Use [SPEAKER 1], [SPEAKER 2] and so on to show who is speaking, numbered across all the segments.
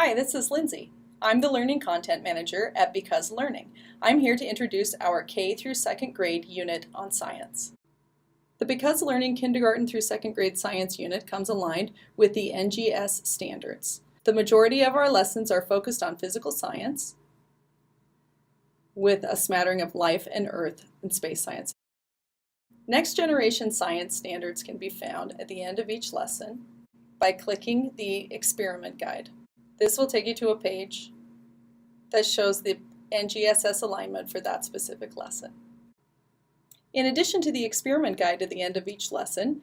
[SPEAKER 1] Hi, this is Lindsay. I'm the Learning Content Manager at Because Learning. I'm here to introduce our K through 2nd grade unit on science. The Because Learning Kindergarten through 2nd grade science unit comes aligned with the NGS standards. The majority of our lessons are focused on physical science, with a smattering of life and earth and space science. Next generation science standards can be found at the end of each lesson by clicking the experiment guide. This will take you to a page that shows the NGSS alignment for that specific lesson. In addition to the experiment guide at the end of each lesson,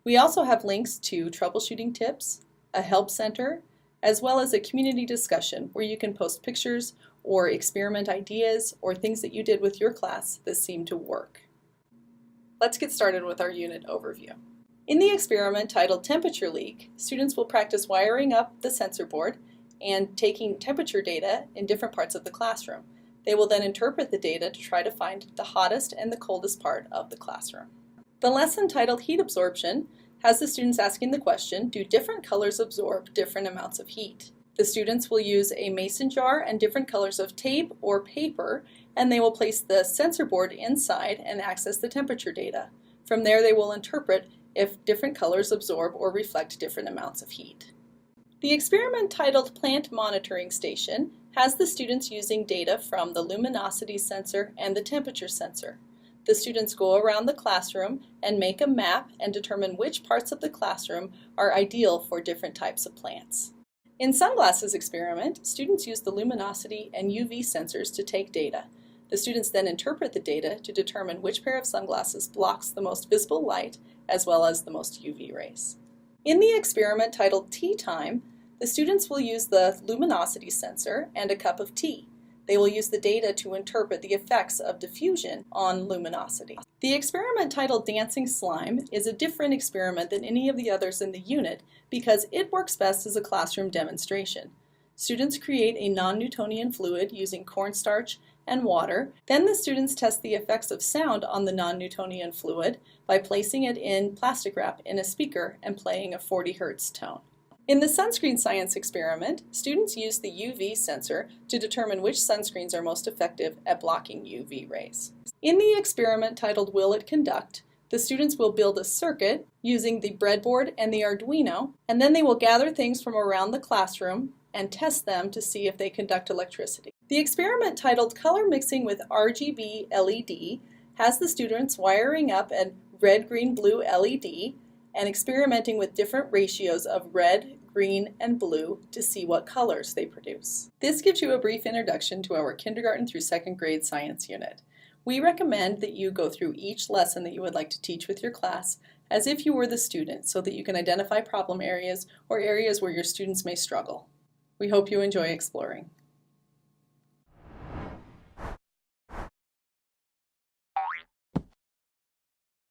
[SPEAKER 1] we also have links to troubleshooting tips, a help center, as well as a community discussion where you can post pictures or experiment ideas or things that you did with your class that seem to work. Let's get started with our unit overview. In the experiment titled Temperature Leak, students will practice wiring up the sensor board and taking temperature data in different parts of the classroom. They will then interpret the data to try to find the hottest and the coldest part of the classroom. The lesson titled Heat Absorption has the students asking the question, do different colors absorb different amounts of heat? The students will use a mason jar and different colors of tape or paper, and they will place the sensor board inside and access the temperature data. From there, they will interpret if different colors absorb or reflect different amounts of heat. The experiment titled Plant Monitoring Station has the students using data from the luminosity sensor and the temperature sensor. The students go around the classroom and make a map and determine which parts of the classroom are ideal for different types of plants. In Sunglasses Experiment, students use the luminosity and UV sensors to take data. The students then interpret the data to determine which pair of sunglasses blocks the most visible light as well as the most UV rays. In the experiment titled Tea Time, the students will use the luminosity sensor and a cup of tea. They will use the data to interpret the effects of diffusion on luminosity. The experiment titled Dancing Slime is a different experiment than any of the others in the unit because it works best as a classroom demonstration. Students create a non-Newtonian fluid using cornstarch and water. Then the students test the effects of sound on the non-Newtonian fluid by placing it in plastic wrap in a speaker and playing a 40 Hz tone. In the sunscreen science experiment, students use the UV sensor to determine which sunscreens are most effective at blocking UV rays. In the experiment titled Will It Conduct, the students will build a circuit using the breadboard and the Arduino, and then they will gather things from around the classroom and test them to see if they conduct electricity. The experiment titled Color Mixing with RGB LED has the students wiring up a red, green, blue LED and experimenting with different ratios of red, green, and blue to see what colors they produce. This gives you a brief introduction to our kindergarten through 2nd grade science unit. We recommend that you go through each lesson that you would like to teach with your class as if you were the student so that you can identify problem areas or areas where your students may struggle. We hope you enjoy exploring.